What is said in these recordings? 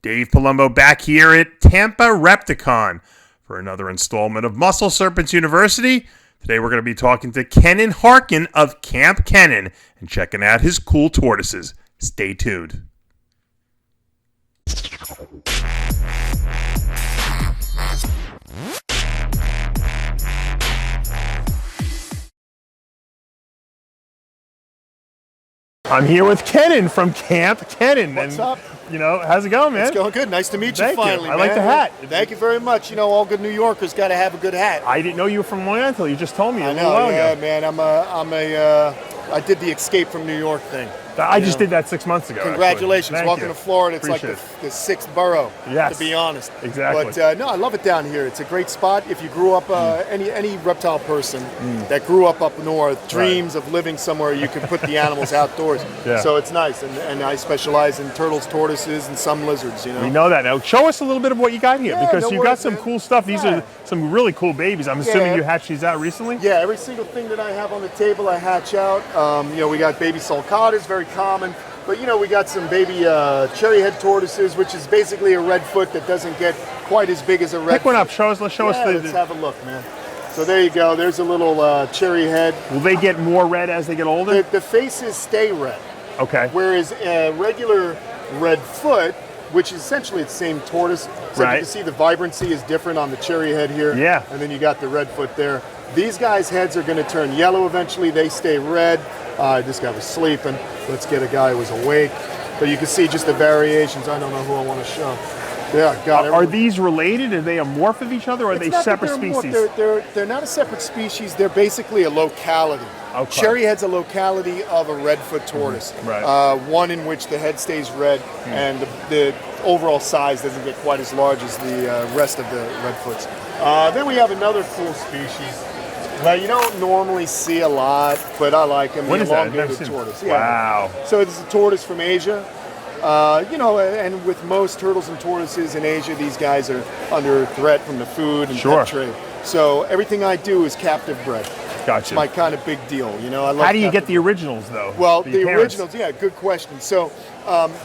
Dave Palumbo back here at Tampa Repticon for another installment of Muscle Serpents University. Today we're going to be talking to Kenan Harkin of Kamp Kenan and checking out his cool tortoises. Stay tuned. I'm here with Kenan from Kamp Kenan. What's up? You know, how's it going, man? It's going good. Nice to meet you finally, I man. like the hat. Thank you very much. You know, all good New Yorkers got to have a good hat. I didn't know you were from Long Island until you just told me a I little know, while yeah, ago. man. I did the Escape from New York thing. I just did that 6 months ago. Congratulations. Thank Welcome you. to Florida. It's Appreciate like the sixth borough, Yes. to be honest. Exactly. But no, I love it down here. It's a great spot. If you grew up, any reptile person that grew up north dreams of living somewhere you can put the animals outdoors. Yeah. So it's nice. And I specialize in turtles, tortoises, and some lizards, you know. We know that. Now, show us a little bit of what you got here, Yeah, because no you got worries, some man. cool stuff. These are some really cool babies. I'm assuming Yeah. you hatched these out recently? Yeah, every single thing that I have on the table I hatch out. You know, we got baby sulcattas, very common. But you know, we got some baby cherry head tortoises, which is basically a redfoot that doesn't get quite as big as a redfoot. Pick one up. Show us. Let's show us the. Let's have a look, man. So there you go. There's a little cherry head. Will they get more red as they get older? The faces stay red. Okay. Whereas a regular redfoot, which is essentially the same tortoise, so you can see the vibrancy is different on the cherry head here. Yeah. And then you got the redfoot there. These guys' heads are going to turn yellow eventually. They stay red. This guy was sleeping. Let's get a guy who was awake. But you can see just the variations. I don't know who I want to show. Yeah, got it. Are these related? Are they a morph of each other, or are they separate species? They're not a separate species. They're basically a locality. Okay. Cherry head's a locality of a redfoot tortoise. Right. One in which the head stays red and the overall size doesn't get quite as large as the rest of the redfoots. Then we have another cool species. Well, you don't normally see a lot, but I like them. What is that? I've never Elongated seen. tortoise. Wow. So this is a tortoise from Asia. You know, and with most turtles and tortoises in Asia, these guys are under threat from the food and pet trade. So everything I do is captive bred. Gotcha. It's my kind of big deal. You know, I love. How do you get the originals, though? Well, the originals, yeah, good question. So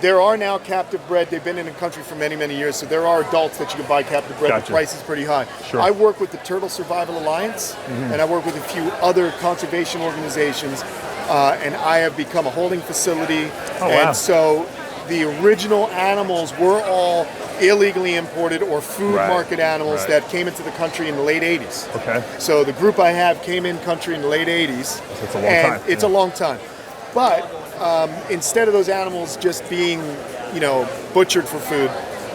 there are now captive bred. They've been in the country for many, many years. So there are adults that you can buy captive bred. Gotcha. The price is pretty high. Sure. I work with the Turtle Survival Alliance, and I work with a few other conservation organizations, and I have become a holding facility. Oh, and wow. so the original animals were all illegally imported or food market animals that came into the country in the late 80s. Okay. So the group I have came in country in the late 80s. So it's a long time. It's a long time. But instead of those animals just being, you know, butchered for food,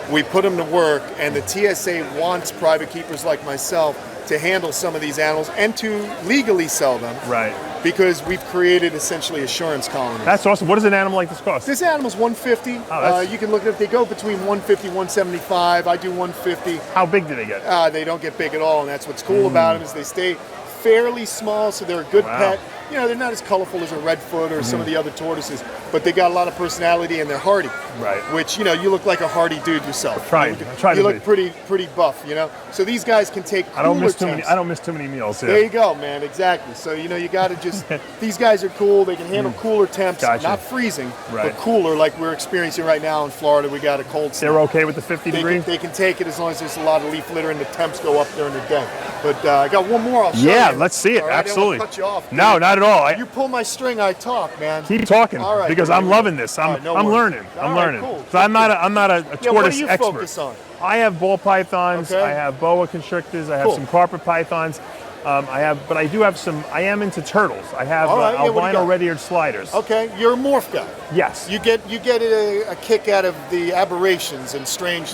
we put them to work, and the TSA wants private keepers like myself to handle some of these animals and to legally sell them. Right. Because we've created essentially assurance colonies. That's awesome. What does an animal like this cost? This animal's $150. You can look at it. They go between $150, $175. I do $150. How big do they get? They don't get big at all, and that's what's cool about them is they stay fairly small, so they're a good pet. You know, they're not as colorful as a redfoot or some of the other tortoises, but they got a lot of personality and they're hardy. Right. Which, you know, you look like a hardy dude yourself. I try you to look pretty buff, you know. So these guys can take I don't miss temps. too many meals. Yeah. There you go, man. Exactly. So, you know, you got to just these guys are cool. They can handle cooler temps, not freezing, but cooler like we're experiencing right now in Florida. We got a cold snap. They're okay with the 50 degrees? They can take it as long as there's a lot of leaf litter and the temps go up during the day. But I got one more I'll show you. Yeah, let's see it. All right? Absolutely. I don't want to cut you off. No, not at all. You pull my string, I talk, man. Keep talking, All right, because I'm loving this. I'm learning. I'm learning. Cool. So I'm not a tortoise what do you expert. Focus on? I have ball pythons. Okay. I have boa constrictors. I have some carpet pythons. But I do have some. I am into turtles. I have albino red-eared sliders. Okay, you're a morph guy. Yes. You get a kick out of the aberrations and strange.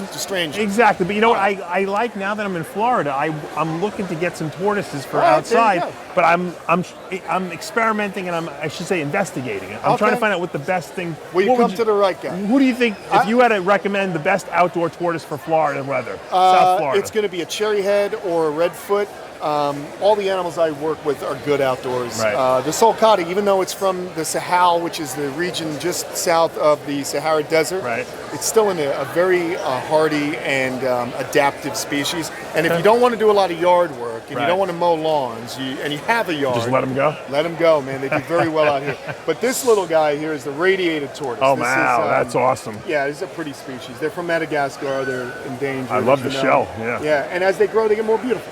Exactly, but you know what? I like, now that I'm in Florida, I'm looking to get some tortoises for outside. But I'm experimenting, and I should say investigating it. I'm trying to find out what the best thing. Well, you come to the right guy. Who do you think, if you had to recommend the best outdoor tortoise for Florida weather, South Florida? It's going to be a cherry head or a redfoot. all the animals I work with are good outdoors. Right. The Sulcatta, even though it's from the Sahel, which is the region just south of the Sahara Desert, Right. it's still in a very hardy and adaptive species. And if you don't want to do a lot of yard work and you Right. don't want to mow lawns, and you have a yard, Just let them go? Let them go, man. They do very well out here. But this little guy here is the Radiated tortoise. Oh, This wow, is, that's awesome. Yeah, this is a pretty species. They're from Madagascar. They're endangered. I love the you know. shell, yeah. Yeah, and as they grow, they get more beautiful.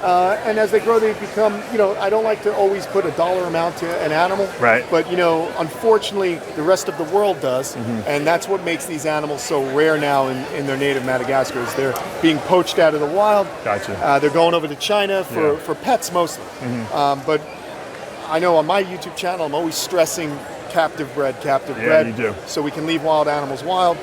And as they grow, they become, I don't like to always put a dollar amount to an animal. Right. But, unfortunately, the rest of the world does. And that's what makes these animals so rare now in their native Madagascar is they're being poached out of the wild. Gotcha. They're going over to China Yeah. for pets mostly. But I know on my YouTube channel, I'm always stressing captive bred. Yeah, you do. So we can leave wild animals wild.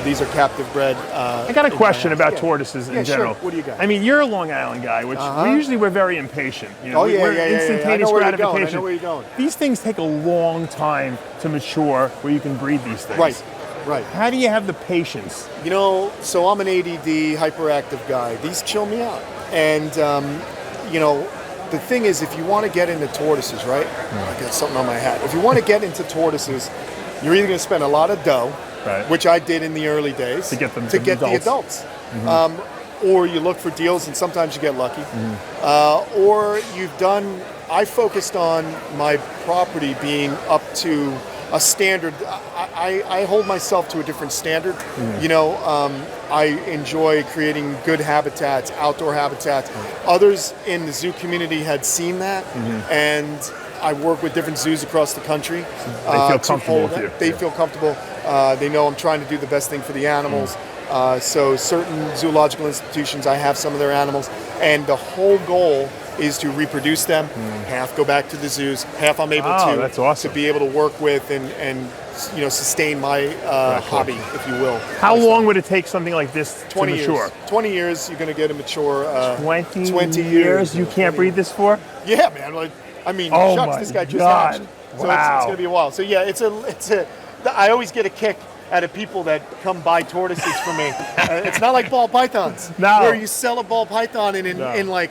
These are captive bred. I got a question about Yeah. tortoises in Yeah, general. sure. What do you got? I mean, you're a Long Island guy, which we're very impatient. Oh, yeah, we're yeah. I instantaneous know where you're going. gratification. I know where you're going. These things take a long time to mature where you can breed these things. Right. How do you have the patience? So I'm an ADD, hyperactive guy. These chill me out. And, the thing is, if you want to get into tortoises, right? I got something on my hat. If you want to get into tortoises, you're either going to spend a lot of dough, Right. which I did in the early days, To get them to to get adults. the adults. Or you look for deals, and sometimes you get lucky. Or I focused on my property being up to a standard. I hold myself to a different standard. I enjoy creating good habitats, outdoor habitats. Others in the zoo community had seen that, and I work with different zoos across the country. They feel comfortable with you. They feel comfortable. They know I'm trying to do the best thing for the animals. So certain zoological institutions, I have some of their animals, and the whole goal is to reproduce them. Half go back to the zoos, half I'm able that's awesome. to be able to work with and sustain my hobby, if you will. How long would it take something like this 20 to mature? years. 20 years, you're going to get a mature. 20 years you can't breed this for? Yeah, man. Oh shucks, my this guy just God. hatched. So Wow. it's going to be a while. So yeah, I always get a kick out of people that come buy tortoises from me. It's not like ball pythons, No. where you sell a ball python and in like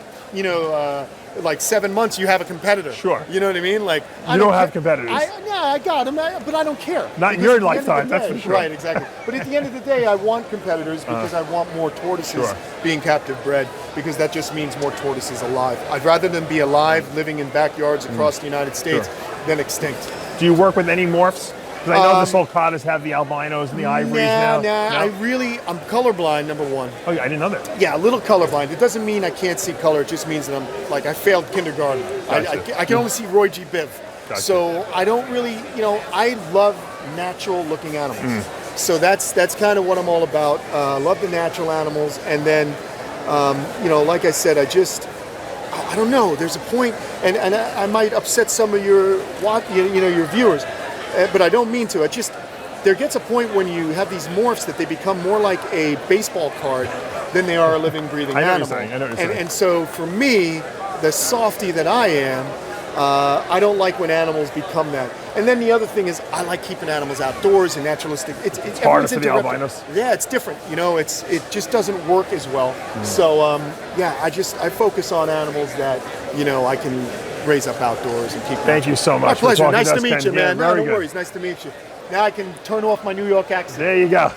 7 months you have a competitor. Sure. You know what I mean? Like You don't have competitors. I got them, but I don't care. Not in Because your at the end of the lifetime, that's day- for sure. Right, exactly. But at the end of the day, I want competitors because I want more tortoises Sure. being captive bred, because that just means more tortoises alive. I'd rather them be alive, living in backyards across the United States, than extinct. Do you work with any morphs? Because I know the Sulcattas have the albinos and the ivories now. I'm colorblind, number one. Oh, yeah, I didn't know that. Yeah, a little colorblind. It doesn't mean I can't see color. It just means that I failed kindergarten. Gotcha. I can only see Roy G. Biv. Gotcha. So I don't really, I love natural looking animals. So that's kind of what I'm all about. Love the natural animals. And then, like I said, I don't know. There's a point, and I might upset some of your viewers, but I don't mean to. There gets a point when you have these morphs that they become more like a baseball card than they are a living, breathing I know what animal. you're saying. I know what you're saying. And so for me, the softie that I am, I don't like when animals become that. And then the other thing is, I like keeping animals outdoors and naturalistic. It's harder for the everyone's albinos. Yeah, it's different. It just doesn't work as well. So I focus on animals that I can raise up outdoors and keep. Thank you so much. My for pleasure. talking Nice to to us, meet Ken. you, man. Yeah, No very good. worries. Nice to meet you. Now I can turn off my New York accent. There you go.